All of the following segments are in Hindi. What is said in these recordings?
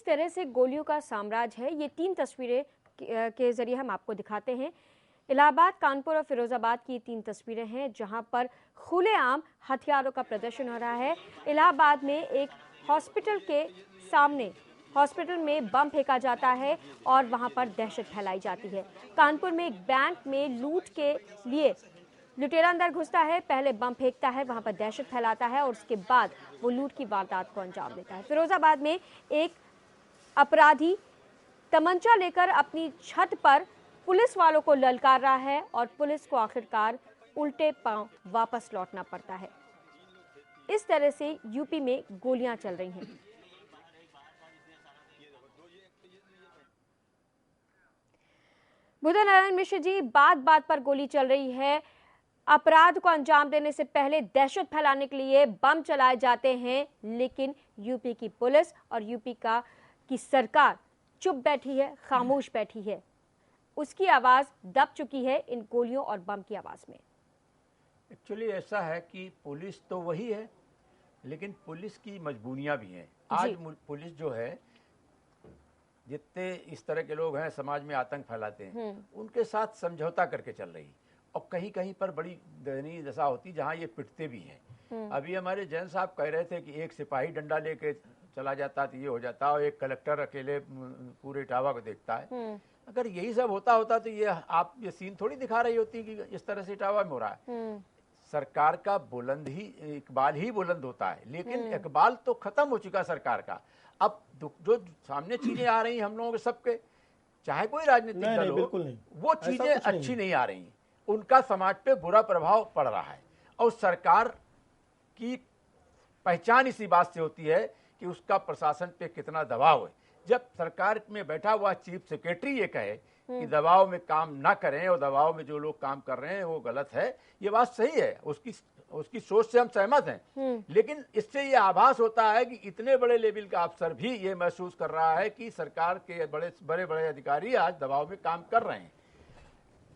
तरह से गोलियों का साम्राज्य है, ये 3 तस्वीरें के जरिए हम आपको दिखाते हैं। इलाहाबाद, कानपुर और फिरोजाबाद की 3 तस्वीरें हैं जहां पर खुलेआम हथियारों का प्रदर्शन हो रहा है। इलाहाबाद में एक हॉस्पिटल के सामने हॉस्पिटल में बम फेंका जाता है और वहां पर दहशत फैलाई जाती है। कानपुर में एक बैंक में लूट के लिए लुटेरा अंदर घुसता है, पहले बम फेंकता है, वहां पर दहशत फैलाता है और उसके बाद वो लूट की वारदात को अंजाम देता है। फिरोजाबाद में एक अपराधी तमंचा लेकर अपनी छत पर पुलिस वालों को ललकार रहा है और पुलिस को आखिरकार उल्टे पांव वापस लौटना पड़ता है। इस तरह से यूपी में गोलियां चल रही हैं। बुद्ध नारायण मिश्र जी, बात बात पर गोली चल रही है। अपराध को अंजाम देने से पहले दहशत फैलाने के लिए बम चलाए जाते हैं, लेकिन यूपी की पुलिस और यूपी की सरकार चुप बैठी है, खामोश बैठी है। उसकी आवाज दब चुकी है इन गोलियों और बम की आवाज में। एक्चुअली ऐसा है कि पुलिस तो वही है, लेकिन पुलिस की मजबूरियां भी हैं। आज पुलिस जो है, जितने इस तरह के लोग हैं समाज में आतंक फैलाते हैं, उनके साथ समझौता करके चल रही। और कहीं कहीं पर बड़ी दयनीय दशा होती जहां ये पिटते भी हैं। अभी हमारे जैन साहब कह रहे थे कि एक सिपाही डंडा लेके चला जाता तो ये हो जाता, और एक कलेक्टर अकेले पूरे इटावा को देखता है। अगर यही सब होता तो ये सीन थोड़ी दिखा रही होती कि इस तरह से इटावा में हो रहा है। सरकार का बुलंद ही इकबाल ही बुलंद होता है, लेकिन इकबाल तो खत्म हो चुका सरकार का। अब जो सामने चीजें आ रही हम लोगों के सबके, चाहे कोई राजनीतिक दल हो, वो चीजें अच्छी नहीं आ रही, उनका समाज पे बुरा प्रभाव पड़ रहा है। और सरकार की पहचान इसी बात से होती है कि उसका प्रशासन पे कितना दबाव है। जब सरकार में बैठा हुआ चीफ सेक्रेटरी ये कहे कि दबाव में काम ना करें और दबाव में जो लोग काम कर रहे हैं वो गलत है, ये बात सही है, उसकी सोच से हम सहमत हैं। लेकिन इससे ये आभास होता है कि इतने बड़े लेवल का अफसर भी ये महसूस कर रहा है कि सरकार के बड़े बड़े अधिकारी आज दबाव में काम कर रहे हैं।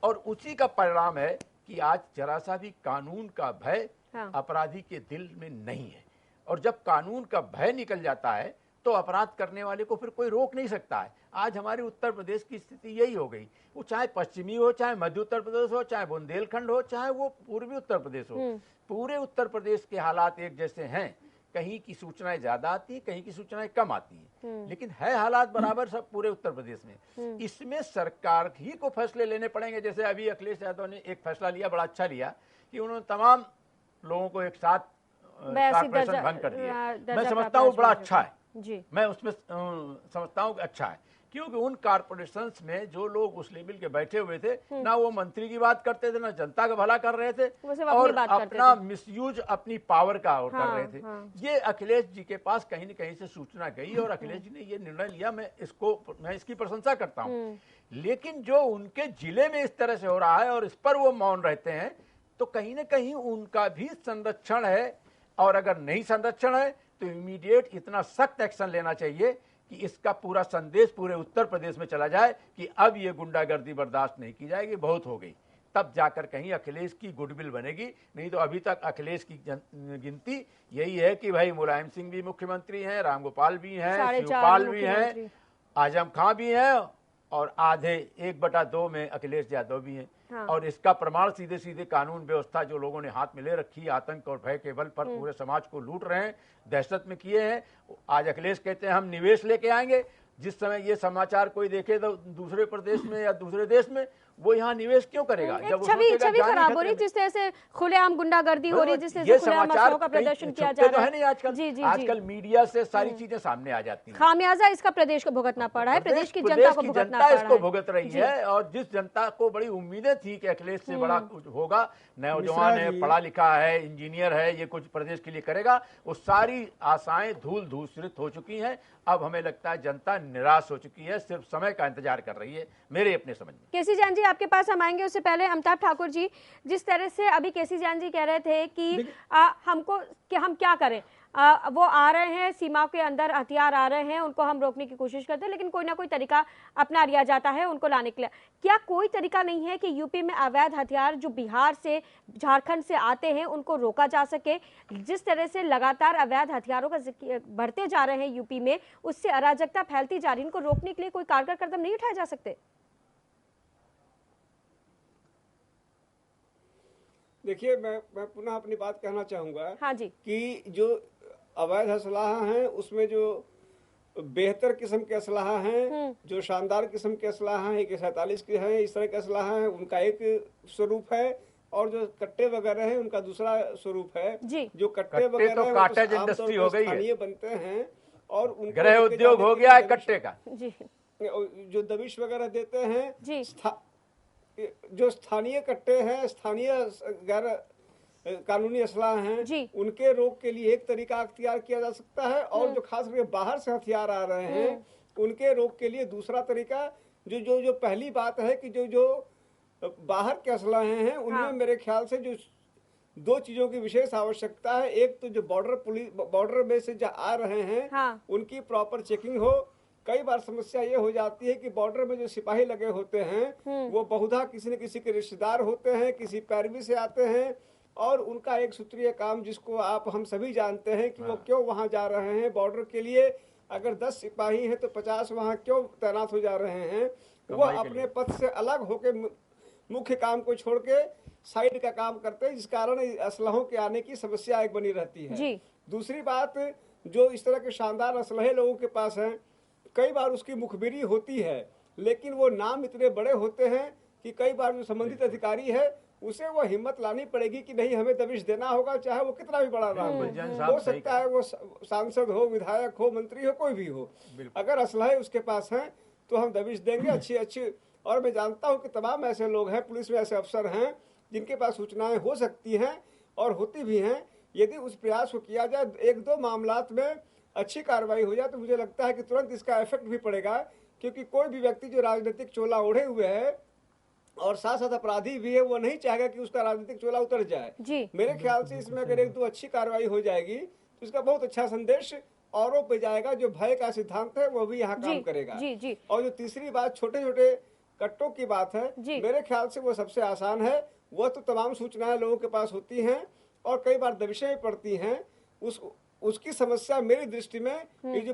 और उसी का परिणाम है कि आज जरा सा भी कानून का भय अपराधी के दिल में नहीं है। और जब कानून का भय निकल जाता है तो अपराध करने वाले को फिर कोई रोक नहीं सकता है। आज हमारे उत्तर प्रदेश की स्थिति यही हो गई, वो चाहे पश्चिमी हो, चाहे मध्य उत्तर प्रदेश हो, चाहे बुंदेलखंड हो, चाहे वो पूर्वी उत्तर प्रदेश हो, पूरे उत्तर प्रदेश के हालात एक जैसे हैं। कहीं की सूचनाएं ज्यादा आती है, कहीं की सूचनाएं कम आती हैं, लेकिन है हालात बराबर सब पूरे उत्तर प्रदेश में। इसमें सरकार ही को फैसले लेने पड़ेंगे। जैसे अभी अखिलेश यादव ने एक फैसला लिया, बड़ा अच्छा लिया, कि उन्होंने तमाम लोगों को एक साथ कॉर्पोरेशन भंग कर दिया। मैं समझता हूँ बड़ा अच्छा है जी। मैं उसमें समझता हूँ कि अच्छा है, क्योंकि उन कॉर्पोरेशंस में जो लोग उस लेवल के बैठे हुए थे, ना वो मंत्री की बात करते थे, ना जनता का भला कर रहे थे, और अपना मिसयूज अपनी पावर का और कर रहे थे। ये अखिलेश जी के पास कहीं न कहीं से सूचना गई और अखिलेश जी ने ये निर्णय लिया। मैं इसकी प्रशंसा करता हूँ। लेकिन जो उनके जिले में इस तरह से हो रहा है और इस पर वो मौन रहते हैं, तो कहीं न कहीं उनका भी संरक्षण है। और अगर नहीं संरक्षण है तो इमीडिएट इतना सख्त एक्शन लेना चाहिए कि इसका पूरा संदेश पूरे उत्तर प्रदेश में चला जाए कि अब ये गुंडागर्दी बर्दाश्त नहीं की जाएगी, बहुत हो गई। तब जाकर कहीं अखिलेश की गुडविल बनेगी। नहीं तो अभी तक अखिलेश की गिनती यही है कि भाई मुलायम सिंह भी मुख्यमंत्री हैं, रामगोपाल भी हैं, शिवपाल भी हैं, आजम खां भी हैं, और आधे 1/2 में अखिलेश यादव भी हैं। और इसका प्रमाण सीधे सीधे कानून व्यवस्था जो लोगों ने हाथ में ले रखी है, आतंक और भय के बल पर पूरे समाज को लूट रहे हैं, दहशत में किए हैं। आज अखिलेश कहते हैं हम निवेश लेके आएंगे। जिस समय ये समाचार कोई देखे तो दूसरे प्रदेश में या दूसरे देश में, वो यहाँ निवेश क्यों करेगा? जब छवि खराब हो रही, जिस तरह से खुलेआम गुंडागर्दी हो रही, जिस तरह से खुलेआम मसलों का प्रदर्शन किया जा रहा है नहीं आजकल। आजकल मीडिया से सारी चीजें सामने आ जाती हैं। खामियाजा इसका प्रदेश को भुगतना पड़ा है, प्रदेश की जनता को भुगतना पड़ा है। इसको भुगत रही है। और जिस जनता को बड़ी उम्मीदें थी कि अखिलेश से बड़ा होगा, नौजवान है, पढ़ा लिखा है, इंजीनियर है, ये कुछ प्रदेश के लिए करेगा, वो सारी आशाएं धूल धूसरित हो चुकी हैं। अब हमें लगता है जनता निराश हो चुकी है, सिर्फ समय का इंतजार कर रही है, मेरे अपने समझ में। केसी जैन जी, आपके पास हम आएंगे, उससे पहले अमिताभ ठाकुर जी, जिस तरह से अभी केसी जैन जी कह रहे थे कि हम क्या करें, वो आ रहे हैं, सीमा के अंदर हथियार आ रहे हैं, उनको हम रोकने की कोशिश करते हैं, लेकिन कोई ना कोई तरीका अपना लिया जाता है उनको लाने के लिए। क्या कोई तरीका नहीं है कि यूपी में अवैध हथियार जो बिहार से, झारखंड से आते हैं उनको रोका जा सके? जिस तरह से लगातार अवैध हथियारों का बढ़ते जा रहे हैं यूपी में, उससे अराजकता फैलती जा रही है, इनको रोकने के लिए कोई कारगर कदम नहीं उठाए जा सकते? देखिए, मैं पुनः अपनी बात कहना चाहूंगा। हाँ जी। कि जो अवैध असलाह हैं उसमें जो बेहतर किस्म के असलाह हैं, जो शानदार किस्म के असलाह हैं, AK-47 के हैं, इस तरह के असलाह हैं, उनका एक स्वरूप है, और जो कट्टे वगैरह हैं उनका दूसरा स्वरूप है जी। जो कट्टे वगैरह तो काटेज इंडस्ट्री हो गई है, बनते हैं और गृह उद्योग हो गया है कट्टे का जी। जो दबिश वगैरह देते हैं जी। जो स्थानीय कट्टे हैं, स्थानीय गैर कानूनी असलाह हैं, उनके रोक के लिए एक तरीका अख्तियार किया जा सकता है, और जो खास करके बाहर से हथियार आ रहे हैं उनके रोक के लिए दूसरा तरीका, जो पहली बात है कि जो बाहर के असलाह हैं उनमें मेरे ख्याल से जो दो चीजों की विशेष आवश्यकता है। एक तो जो बॉर्डर में से जो आ रहे हैं उनकी प्रॉपर चेकिंग हो। कई बार समस्या ये हो जाती है कि बॉर्डर में जो सिपाही लगे होते हैं वो बहुधा किसी न किसी के रिश्तेदार होते हैं, किसी पैरवी से आते हैं, और उनका एक सूत्रीय काम जिसको हम सभी जानते हैं कि वो क्यों वहां जा रहे हैं बॉर्डर के लिए। अगर 10 सिपाही हैं तो 50 वहां क्यों तैनात हो जा रहे हैं? वो अपने पद से अलग होकर मुख्य काम को छोड़ के साइड का काम करते हैं, जिस कारण असलहों के आने की समस्या एक बनी रहती है। दूसरी बात, जो इस तरह के शानदार असलहे लोगों के पास हैं, कई बार उसकी मुखबिरी होती है, लेकिन वो नाम इतने बड़े होते हैं कि कई बार जो संबंधित अधिकारी है उसे वो हिम्मत लानी पड़ेगी कि नहीं, हमें दबिश देना होगा, चाहे वो कितना भी बड़ा नाम हो सकता है, वो सांसद हो, विधायक हो, मंत्री हो, कोई भी हो। अगर असलहे उसके पास हैं तो हम दबिश देंगे अच्छी। और मैं जानता हूं कि तमाम ऐसे लोग हैं, पुलिस में ऐसे अफसर हैं जिनके पास सूचनाएं हो सकती हैं और होती भी हैं। यदि उस प्रयास को किया जाए, एक दो मामलात में अच्छी कार्रवाई हो जाए, तो मुझे लगता है कि तुरंत इसका इफेक्ट भी पड़ेगा, क्योंकि कोई भी व्यक्ति जो राजनीतिक चोला ओढ़े हुए है और साथ साथ अपराधी भी है, वो नहीं चाहेगा कि उसका राजनीतिक चोला उतर जाए। मेरे ख्याल से इसमें अगर एक दो अच्छी कार्रवाई हो जाएगी तो इसका बहुत अच्छा संदेश औरों पे जाएगा। जो भय का सिद्धांत है वो भी यहाँ काम करेगा। और जो तीसरी बात, छोटे छोटे कट्टों की बात है, मेरे ख्याल से वो सबसे आसान है। वह तो तमाम सूचनाएं लोगों के पास होती हैं और कई बार दबिशें पड़ती हैं। उसकी समस्या मेरी दृष्टि में ये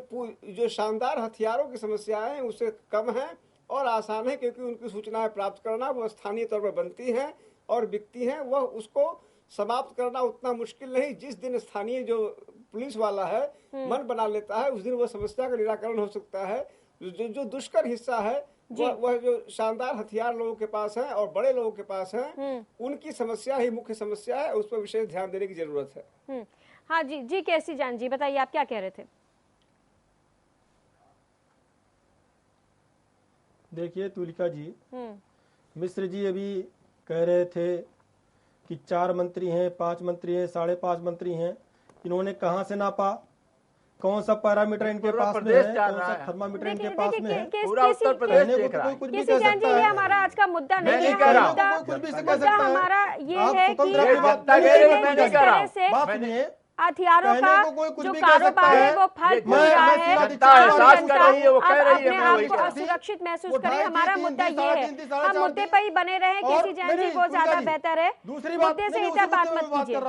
जो शानदार हथियारों की समस्या है उससे कम है और आसान है, क्योंकि उनकी सूचनाएं प्राप्त करना वो स्थानीय तौर पर बनती हैं और बिकती हैं। वह उसको समाप्त करना उतना मुश्किल नहीं। जिस दिन स्थानीय जो पुलिस वाला है मन बना लेता है, उस दिन वह समस्या का निराकरण हो सकता है। जो दुष्कर हिस्सा है वह जो शानदार हथियार लोगों के पास है और बड़े लोगों के पास है, उनकी समस्या ही मुख्य समस्या है, उस पर विशेष ध्यान देने की जरूरत है। हाँ जी केसी जान जी, बताइए आप क्या कह रहे थे? देखिए तुलिका जी, मिश्र जी अभी कह रहे थे कि 4 मंत्री हैं, 5 मंत्री हैं, 5.5 मंत्री हैं। इन्होंने कहाँ से नापा? कौन सा पैरामीटर इनके पास में है? कौन सा थर्मामीटर इनके पास में है? पूरा उत्तर प्रदेश देख रहा है। कुछ भी कह सकता है। हमारा आज का मुद्दा नहीं है, मुद्दा हमारा ये है कि बात सुनिए, हथियारों का जो कारोबार है वो फल फूल रहा है, अपने आप को असुरक्षित महसूस करें। हमारा मुद्दा ये है, हम मुद्दे पर ही बने रहें। केसी जैन जी, वो ज्यादा बेहतर है। मुद्दे से इधर बात मत कीजिए,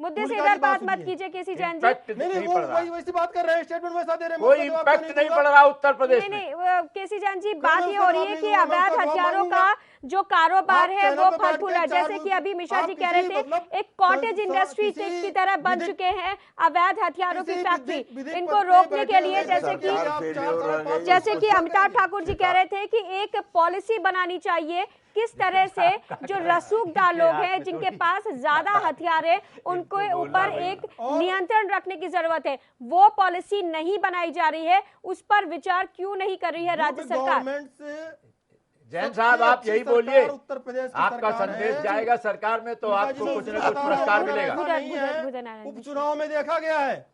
मुद्दे से इधर बात मत कीजिए केसी जैन जी। नहीं, वो वैसी बात कर रहे हैं, स्टेटमेंट वैसा दे रहे हैं, कोई इम्पैक्ट नहीं पड़ रहा उत्तर प्रदेश में। नहीं केसी जैन जी, बात ये हो रही है कि अवैध हथियारों का जो कारोबार है वो फल फूल है। जैसे कि अभी मिश्रा जी कह रहे थे, एक कॉटेज इंडस्ट्री की तरह बन चुके हैं अवैध हथियारों की फैक्ट्री। इनको रोकने के लिए जैसे कि अमिताभ ठाकुर जी कह रहे थे कि एक पॉलिसी बनानी चाहिए, किस तरह से जो रसूखदार लोग हैं जिनके पास ज्यादा हथियार है उनके ऊपर एक नियंत्रण रखने की जरूरत है। वो पॉलिसी नहीं बनाई जा रही है, उस पर विचार क्यों नहीं कर रही है राज्य सरकार? जैन साहब, आप यही बोलिए, आपका संदेश जाएगा सरकार में तो आपको कुछ न कुछ पुरस्कार मिलेगा। उपचुनाव में देखा गया है,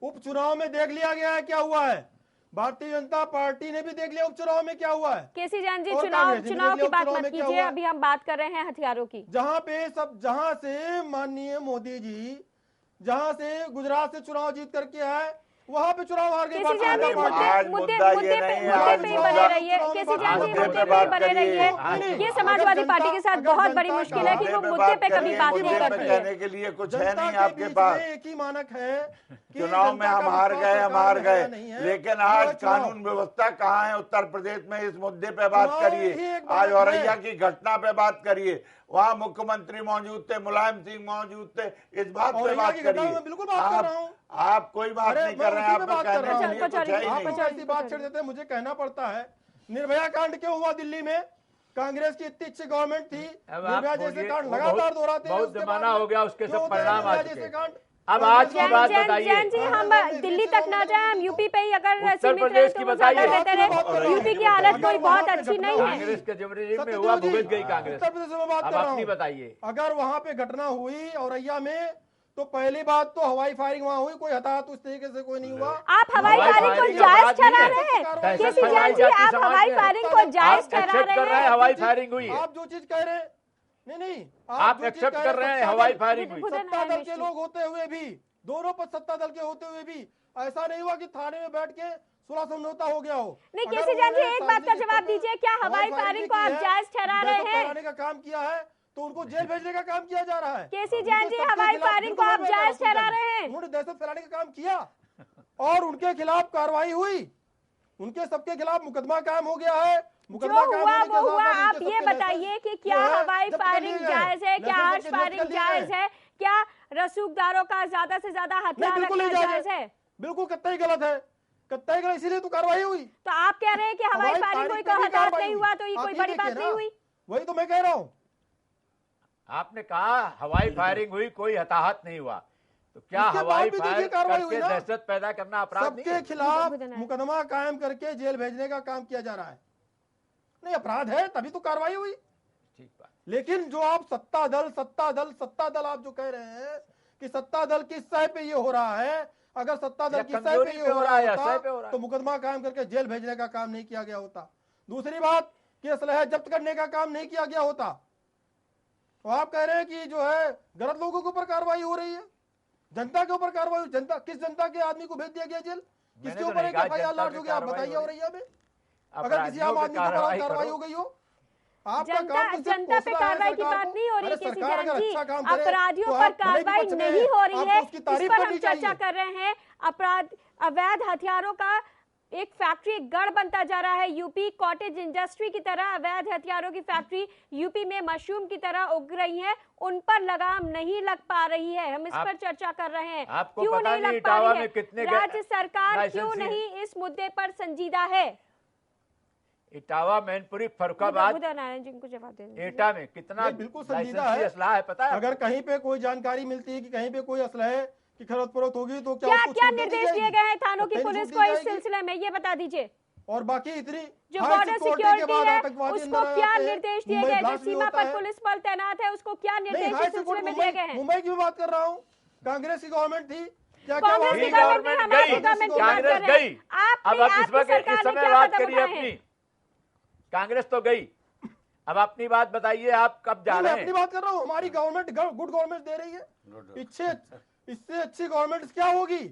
उपचुनाव में देख लिया गया है क्या हुआ है। भारतीय जनता पार्टी ने भी देख लिया उपचुनाव में क्या हुआ है। केसी जान जी, चुनाव की बात मत कीजिए, अभी हम बात कर रहे हैं हथियारों की। जहां से माननीय मोदी जी जहां से गुजरात से चुनाव जीत करके आए, वहां पे चुनाव हार गए। मुद्दे पे बने रहिए, बने रहिए। ये समाजवादी पार्टी के साथ बहुत बड़ी मुश्किल है कि वो मुद्दे पे कभी बात नहीं करती है। कहने के लिए कुछ है नहीं आपके पास। एक ही मानक है, चुनाव में हम हार गए, लेकिन आज कानून व्यवस्था कहाँ है उत्तर प्रदेश में? इस मुद्दे पे बात करिए। आज औरैया की घटना पे बात करिए, वहाँ मुख्यमंत्री मौजूद थे, मुलायम सिंह मौजूद थे, इस बात पे बात करिए। बिल्कुल बात कर रहा हूँ। आप कोई बात नहीं कर रहे हैं, आप ऐसी बात छेड़ देते हैं, मुझे कहना पड़ता है। निर्भया कांड क्यों हुआ दिल्ली में? कांग्रेस की इतनी अच्छी गवर्नमेंट थी, निर्भया जैसे कांड लगातार दोहराते हैं, बहुत जमाना हो गया, उसके सब परिणाम आ चुके हैं। अब आज की बात बताइए। जैन जी, हम दिल्ली तक ना जाए, हम यूपी पे ही अगर उत्तर प्रदेश की बताइए। यूपी की हालत कोई बहुत अच्छी नहीं है। कांग्रेस के जबरदस्ती में हुआ, भुगत गई कांग्रेस। उत्तर प्रदेश में बात कर रहा हूँ, बताइए। अगर वहाँ पे घटना हुई औरैया में, तो पहली बात तो हवाई फायरिंग वहाँ हुई, कोई हताहत उस तरीके से कोई नहीं हुआ। आप हवाई फायरिंग को जायज ठहरा रहे हैं केसी जैन जी, आप हवाई फायरिंग को जायज ठहरा रहे हैं। हवाई फायरिंग हुई, आप जो चीज कह रहे हैं, नहीं आप एक्सेप्ट कर रहे हैं हवाई फायरिंग हुई। सत्ता दल के लोग होते हुए भी, दोनों पर सत्ता दल के होते हुए भी ऐसा नहीं हुआ कि थाने में बैठ के सुलह समझौता हो गया हो। नहीं केसी जैन जी, एक बात का जवाब दीजिए, क्या हवाई फायरिंग को आप जायज ठहरा रहे हैं? का काम किया है तो उनको जेल भेजने का काम किया जा रहा है। केसी जैन जी, हवाई फायरिंग को आप जायज ठहरा रहे हैं? उन्होंने दहशत फैलाने का काम किया और उनके खिलाफ कार्रवाई हुई, उनके सबके खिलाफ मुकदमा कायम हो गया है। जो हुआ वो हुआ। आप ये बताइए कि क्या हवाई फायरिंग जायज है, क्या आर्श फायरिंग जायज है, क्या रसूखदारों का ज्यादा से ज्यादा हथियार रखना जायज है? बिल्कुल कतई गलत है, कतई गलत, इसीलिए तो कार्रवाई हुई। तो आप कह रहे हैं कि हवाई फायरिंग कोई हताहत नहीं हुआ, तो ये कोई बड़ी बात नहीं हुई? वही तो मैं कह रहा हूँ। आपने कहा हवाई फायरिंग हुई, कोई हताहत नहीं हुआ, तो क्या हवाई फायरिंग करके दहशत पैदा करना अपराध नहीं है? सबके खिलाफ मुकदमा कायम करके जेल भेजने का काम किया जा रहा है। नहीं, अपराध है, तभी तो कार्रवाई हुई। ठीक बात। लेकिन जो आप सत्ता दल आप जो कह रहे हैं कि सत्ता दल की सह पे ये हो रहा है, अगर सत्ता दल की सह पे ये हो रहा है तो मुकदमा कायम करके जेल भेजने का काम नहीं किया गया होता। दूसरी बात कि असलहा जब्त करने का काम नहीं किया गया होता। तो आप कह रहे हैं कि जो है गलत लोगों के ऊपर कार्रवाई हो रही है, जनता के ऊपर कार्रवाई। जनता, किस जनता के आदमी को भेज दिया गया जेल? किसके ऊपर एक FIR लॉन्च हो गया? आप बताइए। औरैया में अगर किसी आम आदमी के ऊपर कार्रवाई हो गई हो, आपका काम जनता पे कार्रवाई की बात नहीं हो रही केसी जैन जी, अपराधियों पर कार्रवाई नहीं हो रही है, इस पर हम चर्चा कर रहे हैं। अवैध हथियारों का एक फैक्ट्री गढ़ बनता जा रहा है यूपी। कॉटेज इंडस्ट्री की तरह अवैध हथियारों की फैक्ट्री यूपी में मशरूम की तरह उग रही है, उन पर लगाम नहीं लग पा रही है। हम इस पर चर्चा कर रहे हैं, क्यों नहीं लग पा रही है? राज्य सरकार क्यों नहीं इस मुद्दे पर संजीदा है? इटावा, मैनपुरी, फर्रुखाबाद, नारायण जी को जवाब दें। एटा में कितना बिल्कुल संजीदा है असलाह है, पता है? अगर कहीं पे कोई जानकारी मिलती है कि कहीं पे कोई असलहे की खरीद फरोख्त होगी तो क्या निर्देश दिए गए हैं थानों की पुलिस को इस सिलसिले में, ये बता दीजिए। और बाकी इतनी जो बॉर्डर सिक्योरिटी है उसको क्या निर्देश दिए गए? जो सीमा पर पुलिस बल तैनात है उसको क्या निर्देश इस सिलसिले में दिए गए हैं? मुंबई की बात कर रहा हूँ, कांग्रेस की गवर्नमेंट थी, कांग्रेस की गवर्नमेंट गई। अब इस वक्त इस समय बात करिए अपनी। कांग्रेस तो गई, अब अपनी बात बताइए, आप कब जा रहे हैं? अपनी बात कर रहा हूँ, हमारी गवर्नमेंट गुड गवर्नमेंट दे रही है। इससे अच्छी गवर्नमेंट क्या होगी?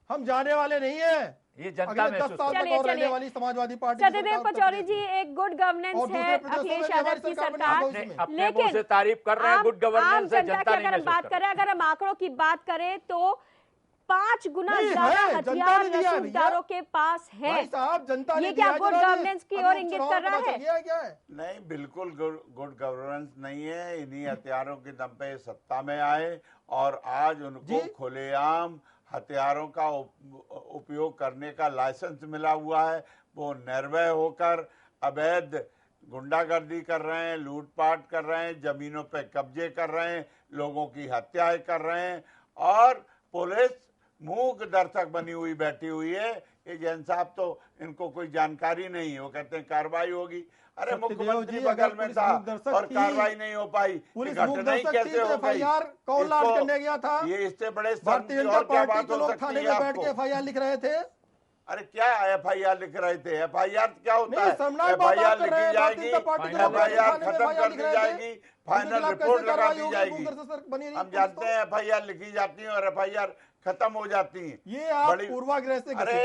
हम जाने वाले नहीं है। ये जनता में 10 साल तक और रहने वाली समाजवादी पार्टी सत्यदेव पचौरी जी, एक गुड गवर्नेंस है अखिलेश यादव की सरकार, लेकिन तारीफ कर रहे हैं गुड गवर्नेंस है, जनता की अगर बात करें, अगर हम आंकड़ों की बात करें तो 5 गुना ज्यादा हथियार रसूखदारों के पास है। ये क्या गुड गवर्नेंस की ओर इंगित कर रहा है? नहीं, बिल्कुल गुड गवर्नेंस नहीं है। इन्हीं हथियारों के दम पे सत्ता में आए और आज उनको खुलेआम हथियारों का उपयोग करने का लाइसेंस मिला हुआ है। वो निर्भय होकर अवैध गुंडागर्दी कर रहे हैं, लूटपाट कर रहे हैं, जमीनों पे कब्जे कर रहे हैं, लोगों की हत्याएं कर रहे हैं और पुलिस मूक दर्शक बनी हुई बैठी हुई है। ये जैन साहब तो इनको कोई जानकारी नहीं है, वो कहते हैं कार्रवाई होगी। अरे मुख्यमंत्री बगल में था और कार्रवाई नहीं हो पाई, घटना ही कैसे हो गई? कौन लॉन्च करने गया था? ये इससे बड़े भारतीय जनता पार्टी के लोग थाने में बैठ के FIR लिख रहे थे। अरे क्या FIR लिख रहे थे? FIR क्या होता है? FIR लिखी जाएगी, FIR खत्म कर दी जाएगी, फाइनल रिपोर्ट लगा दी जाएगी। हम जानते हैं FIR लिखी जाती है और FIR खत्म हो जाती है। ये आप पूर्वाग्रह से अरे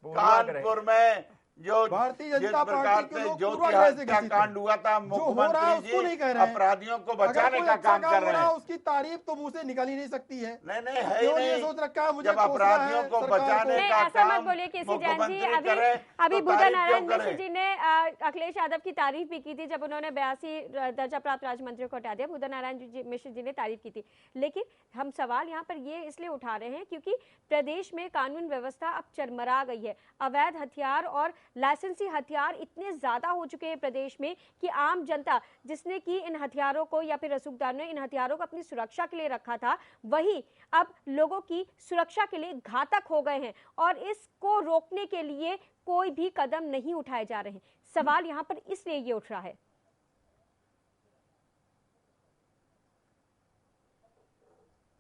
कानपुर में जो भारतीय जिस जनता प्रकार पार्टी से के जो हत्या कांड हुआ था, मुख्यमंत्री जी अपराधियों को बचाने का काम कर रहे हैं। उसकी तारीफ तो मुंह से निकल ही नहीं सकती है। नहीं है ही नहीं। सोच रखा है मुझे जब अपराधियों को बचाने का काम मुख्यमंत्री अभी बुधा नारायण मिश्र जी ने अखिलेश यादव की तारीफ भी की थी जब उन्होंने 82 दर्जा प्राप्त राज्य मंत्रियों को हटा दिया। बुधा नारायण मिश्र जी ने तारीफ की थी, लेकिन हम सवाल यहाँ पर ये इसलिए उठा रहे हैं क्योंकि प्रदेश में कानून व्यवस्था अब चरमरा गई है। अवैध हथियार और लाइसेंसी हथियार इतने ज्यादा हो चुके हैं प्रदेश में कि आम जनता जिसने कि इन हथियारों को या फिर रसूखदार ने इन हथियारों को अपनी सुरक्षा के लिए रखा था, वही अब लोगों की सुरक्षा के लिए घातक हो गए हैं और इसको रोकने के लिए कोई भी कदम नहीं उठाए जा रहे हैं। सवाल यहाँ पर इसलिए ये उठ रहा है।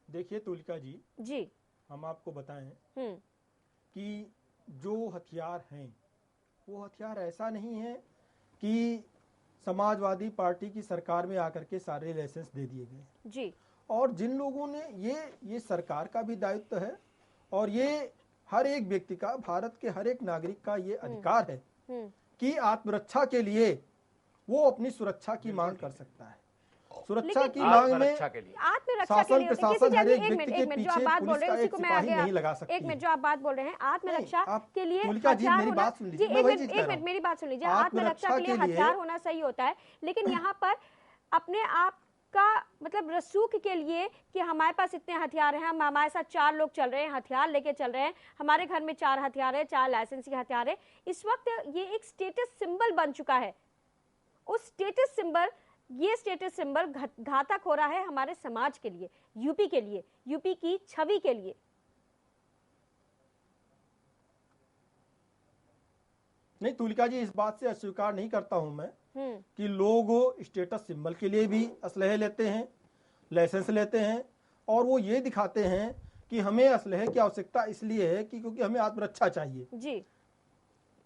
देखिए तुलिका जी, हम आपको बताएं कि जो हथियार हैं वो हथियार ऐसा नहीं है कि समाजवादी पार्टी की सरकार में आकर के सारे लाइसेंस दे दिए गए जी। और जिन लोगों ने ये सरकार का भी दायित्व है और ये हर एक व्यक्ति का, भारत के हर एक नागरिक का ये अधिकार है कि आत्मरक्षा के लिए वो अपनी सुरक्षा की मांग कर सकता है। सुरक्षा की मांग में शासन प्रशासन हर एक व्यक्ति के पीछे पुलिस का एक सिपाही नहीं लगा सकती। एक मिनट, जो आप बात बोल रहे हैं आत्मरक्षा के लिए मेरी बात सुन लीजिए, एक मिनट मेरी बात सुन लीजिए। आत्मरक्षा के लिए हथियार होना सही होता है, लेकिन यहाँ पर अपने आप का मतलब रसूख के लिए कि हमारे पास इतने हथियार हैं, हम हमारे साथ 4 लोग चल रहे हैं, हथियार लेके चल रहे हैं, हमारे घर में 4 हथियार है, 4 लाइसेंसी हथियार है। इस वक्त ये एक स्टेटस सिंबल बन चुका है। उस स्टेटस सिंबल, ये स्टेटस सिंबल घातक हो रहा है हमारे समाज के लिए, यूपी के लिए, यूपी की छवि के लिए। नहीं तुलिका जी, इस बात से अस्वीकार नहीं करता हूं मैं कि लोग स्टेटस सिंबल के लिए भी असलहे लेते हैं, लाइसेंस लेते हैं और वो ये दिखाते हैं कि हमें असलहे की आवश्यकता इसलिए है कि क्योंकि हमें आत्मरक्षा चाहिए जी।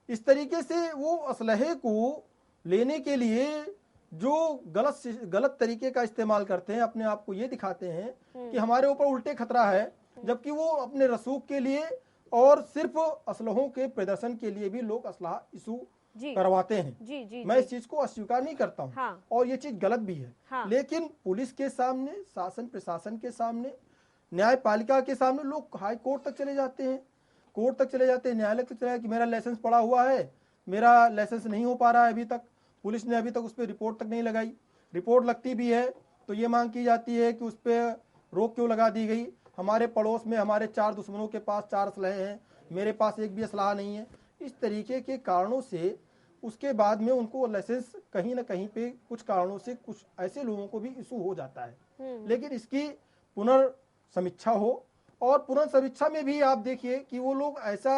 इस तरीके से वो असलहे को लेने के लिए जो गलत तरीके का इस्तेमाल करते हैं, अपने आप को ये दिखाते हैं कि हमारे ऊपर उल्टे खतरा है, जबकि वो अपने रसूख के लिए और सिर्फ असलहों के प्रदर्शन के लिए भी लोग असलहा इशू करवाते हैं। मैं इस चीज को अस्वीकार नहीं करता हूँ हाँ। और ये चीज गलत भी है हाँ। लेकिन पुलिस के सामने, शासन प्रशासन के सामने, न्यायपालिका के सामने लोग हाई कोर्ट तक चले जाते हैं, कोर्ट तक चले जाते हैं, न्यायालय तक चले जाते कि मेरा लाइसेंस पड़ा हुआ है, मेरा लाइसेंस नहीं हो पा रहा है अभी तक, पुलिस ने अभी तक उस पर रिपोर्ट तक नहीं लगाई। रिपोर्ट लगती भी है तो ये मांग की जाती है कि उस पर रोक क्यों लगा दी गई। हमारे पड़ोस में हमारे 4 दुश्मनों के पास 4 असलहे हैं, मेरे पास एक भी असलहा नहीं है। इस तरीके के कारणों से उसके बाद में उनको लाइसेंस कहीं ना कहीं पे कुछ कारणों से कुछ ऐसे लोगों को भी इशू हो जाता है। लेकिन इसकी पुनर्समीक्षा हो और पुनर्समीक्षा में भी आप देखिए कि वो लोग ऐसा,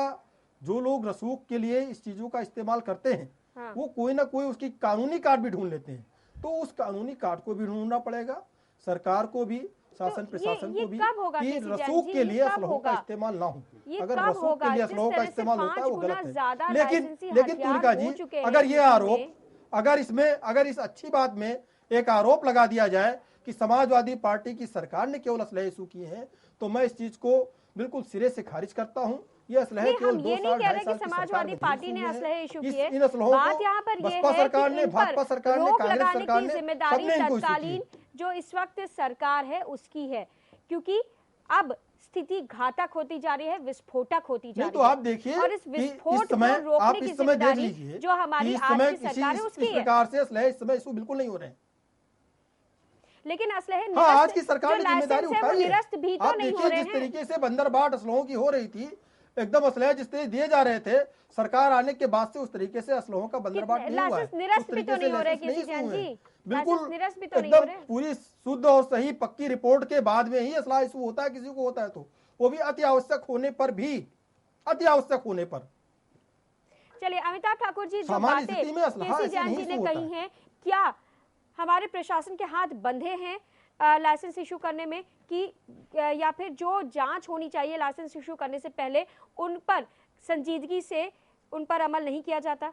जो लोग रसूख के लिए इस चीजों का इस्तेमाल करते हैं हाँ। वो कोई ना कोई उसकी कानूनी कार्ड भी ढूंढ लेते हैं, तो उस कानूनी कार्ड को भी ढूंढना पड़ेगा सरकार को भी, शासन प्रशासन को भी कि रसूख के लिए असलहों का इस्तेमाल ना हो। अगर रसूख के लिए असलहों का इस्तेमाल होता है वो गलत है। लेकिन तुलिका जी, अगर ये आरोप, अगर इस अच्छी बात में एक आरोप लगा दिया जाए कि समाजवादी पार्टी की सरकार ने केवल असलहे इशू किए हैं, तो मैं इस चीज को बिल्कुल सिरे से खारिज करता हूँ। ये असलहे केवल 2 साल 2.5 साल की समाजवादी पार्टी ने असलहे इशू किए। इन असलहों को बसपा सरकार ने, भाजपा सरकार ने, कांग्रेस सरकार ने, जिम्मेदारी तत्कालीन जो इस वक्त सरकार है उसकी है, क्योंकि अब स्थिति घातक होती जा रही है, विस्फोटक होती जा रही है। तो आप देखिए और इस विस्फोट को रोकने की जिम्मेदारी जो हमारी आज की सरकार है उसकी है। इस प्रकार से असलहे इस समय इशू बिल्कुल नहीं हो रहे हैं, लेकिन असलहे आज की सरकार ने जिम्मेदारी उठाई है। आप देखिए जिस तरीके से बंदरबाट असलहों की हो रही थी, एकदम असलहे जिस तरह दिए जा रहे थे, सरकार आने के बाद से उस तरीके से असलहों का बंदरबाट नहीं हुआ है। उस तरीके से लाइसेंस नहीं हुए, बिल्कुल एकदम पूरी शुद्ध और सही पक्की रिपोर्ट के बाद में ही असलहा इशू होता है, किसी को होता है तो वो भी अति आवश्यक होने पर भी, अति आवश्यक होने पर। चलिए अमिताभ ठाकुर जी, जो बातें केसी जान जी ने कही हैं, क्या हमारे प्रशासन के हाथ बंधे हैं लाइसेंस इशू करने में, कि या फिर जो जांच होनी चाहिए लाइसेंस इशू करने से पहले उन पर संजीदगी से उन पर अमल नहीं किया जाता?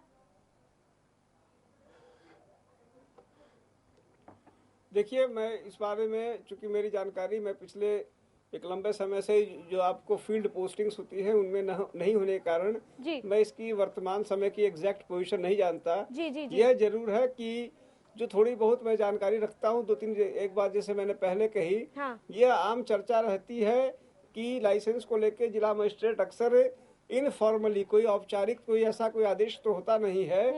देखिए, मैं इस बारे में, चूंकि मेरी जानकारी, मैं पिछले एक लंबे समय से जो आपको फील्ड पोस्टिंग्स होती है उनमें नहीं होने के कारण मैं इसकी वर्तमान समय की एग्जैक्ट पोजीशन नहीं जानता। जी। यह जरूर है कि जो थोड़ी बहुत मैं जानकारी रखता हूं, 2-3 एक बात जैसे मैंने पहले कही, यह आम चर्चा रहती है कि लाइसेंस को लेके जिला मजिस्ट्रेट अक्सर इनफॉर्मली, कोई औपचारिक कोई ऐसा कोई आदेश तो होता नहीं है,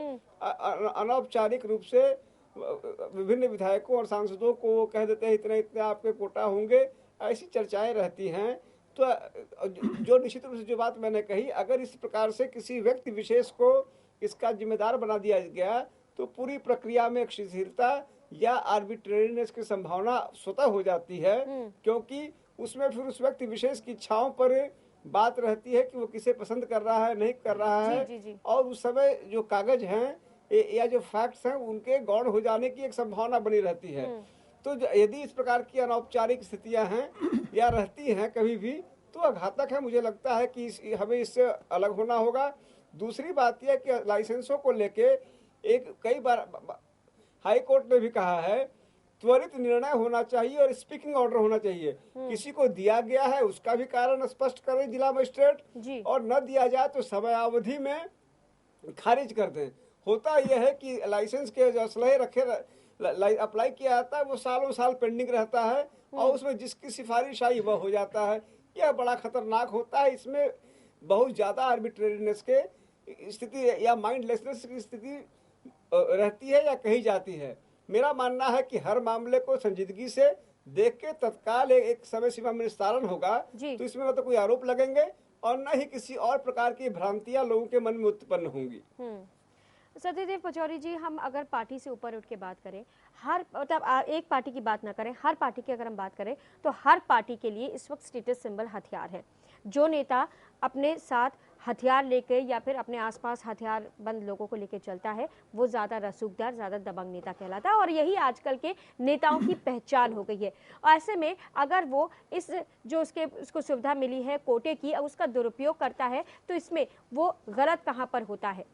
अनौपचारिक रूप से विभिन्न विधायकों और सांसदों को कह देते हैं इतने इतने आपके कोटा होंगे, ऐसी चर्चाएं रहती हैं। तो जो निश्चित रूप से जो बात मैंने कही, अगर इस प्रकार से किसी व्यक्ति विशेष को इसका जिम्मेदार बना दिया गया तो पूरी प्रक्रिया में एक शिथिलता या आर्बिट्रेरीनेस की संभावना स्वतः हो जाती है, क्योंकि उसमें फिर उस व्यक्ति विशेष की इच्छाओं पर बात रहती है कि वो किसे पसंद कर रहा है, नहीं कर रहा है, और उस समय जो कागज हैं या जो फैक्ट्स हैं उनके गौण हो जाने की एक संभावना बनी रहती है। तो यदि इस प्रकार की अनौपचारिक स्थितियां हैं या रहती हैं कभी भी, तो घातक है। मुझे लगता है कि हमें इससे अलग होना होगा। दूसरी बात यह कि लाइसेंसों को लेके कई बार हाई कोर्ट ने भी कहा है त्वरित निर्णय होना चाहिए और स्पीकिंग ऑर्डर होना चाहिए। किसी को दिया गया है उसका भी कारण स्पष्ट करें जिला मजिस्ट्रेट, और न दिया जाए तो समयावधि में खारिज कर दें। होता यह है कि लाइसेंस के जो असलहे रखे अप्लाई किया जाता है वो सालों साल पेंडिंग रहता है, और उसमें जिसकी सिफारिश आई वह हो जाता है। यह बड़ा खतरनाक होता है। इसमें बहुत ज्यादा आर्बिट्रेरीनेस के स्थिति या माइंडलेसनेस की स्थिति रहती है या कही जाती है। मेरा मानना है कि हर मामले को संजीदगी से देख के तत्काल एक समय सीमा में निस्तारण होगा, तो इसमें न तो कोई आरोप लगेंगे और न ही किसी और प्रकार की भ्रांतियां लोगों के मन में उत्पन्न होंगी। सत्यदेव पचौरी जी, हम अगर पार्टी से ऊपर उठ के बात करें, हर मतलब एक पार्टी की बात ना करें, हर पार्टी की अगर हम बात करें तो हर पार्टी के लिए इस वक्त स्टेटस सिंबल हथियार है। जो नेता अपने साथ हथियार लेके या फिर अपने आसपास हथियार बंद लोगों को लेके चलता है वो ज़्यादा रसूखदार, ज़्यादा दबंग नेता कहलाता है, और यही आजकल के नेताओं की पहचान हो गई है। और ऐसे में अगर वो उसको सुविधा मिली है कोटे की, उसका दुरुपयोग करता है, तो इसमें वो गलत कहाँ पर होता है?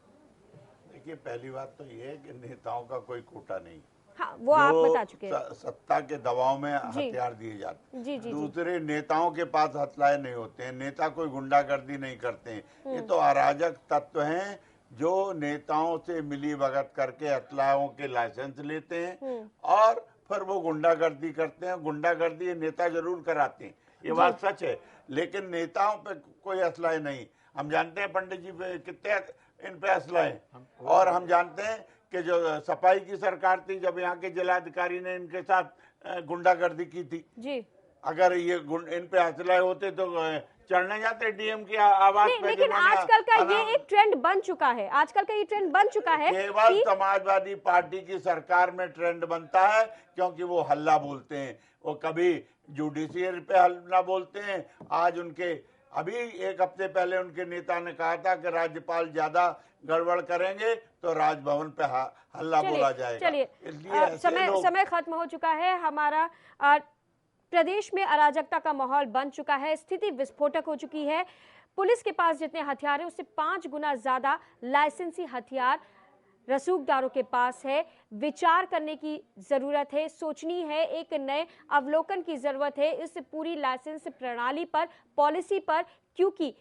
देखिए, पहली बात तो ये है कि नेताओं का कोई कोटा नहीं। हाँ, वो आप बता चुके हैं। सत्ता के दबाव में हथियार दिए जाते हैं। दूसरे नेताओं के पास हथियार नहीं होते हैं। नेता कोई गुंडागर्दी नहीं करते हैं। ये तो अराजक तत्व हैं जो नेताओं से मिली भगत करके हथियारों के लाइसेंस लेते हैं और फिर वो गुंडागर्दी करते हैं। गुंडागर्दी नेता जरूर कराते हैं, ये बात सच है, लेकिन नेताओं पे कोई हथियार नहीं। हम जानते हैं पंडित जी पे कितने इन पे असलाह है, और हम जानते हैं कि जो सफाई की सरकार थी, जब यहाँ के जिलाधिकारी ने इनके साथ गुंडागर्दी की थी जी, अगर ये इन पे असलाह होते तो चढ़ने जाते डीएम की आवाज पे। लेकिन आजकल का ये एक ट्रेंड बन चुका है, आजकल का ये ट्रेंड बन चुका है। केवल समाजवादी पार्टी की सरकार में ट्रेंड बनता है, क्योंकि वो हल्ला बोलते हैं। वो कभी जुडिशियल पे हल्ला बोलते हैं। आज उनके अभी एक हफ्ते पहले उनके नेता ने कहा था कि राज्यपाल ज्यादा गड़बड़ करेंगे तो राजभवन पे हल्ला बोला जाएगा। चलिए, समय खत्म हो चुका है हमारा। प्रदेश में अराजकता का माहौल बन चुका है, स्थिति विस्फोटक हो चुकी है। पुलिस के पास जितने हथियार है उससे 5 गुना ज्यादा लाइसेंसी हथियार रसूखदारों के पास है। विचार करने की जरूरत है, सोचनी है, एक नए अवलोकन की जरूरत है इस पूरी लाइसेंस प्रणाली पर, पॉलिसी पर, क्योंकि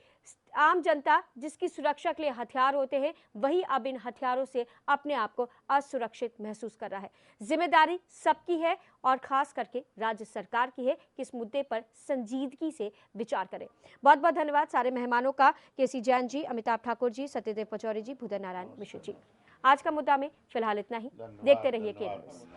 आम जनता जिसकी सुरक्षा के लिए हथियार होते हैं वही अब इन हथियारों से अपने आप को असुरक्षित महसूस कर रहा है। जिम्मेदारी सबकी है और खास करके राज्य सरकार की है कि इस मुद्दे पर संजीदगी से विचार करें। बहुत बहुत धन्यवाद सारे मेहमानों का, केसी जैन जी, अमिताभ ठाकुर जी, सत्यदेव पचौरी जी, भूदर नारायण मिश्र जी। आज का मुद्दा में फिलहाल इतना ही। देखते रहिए के न्यूज़।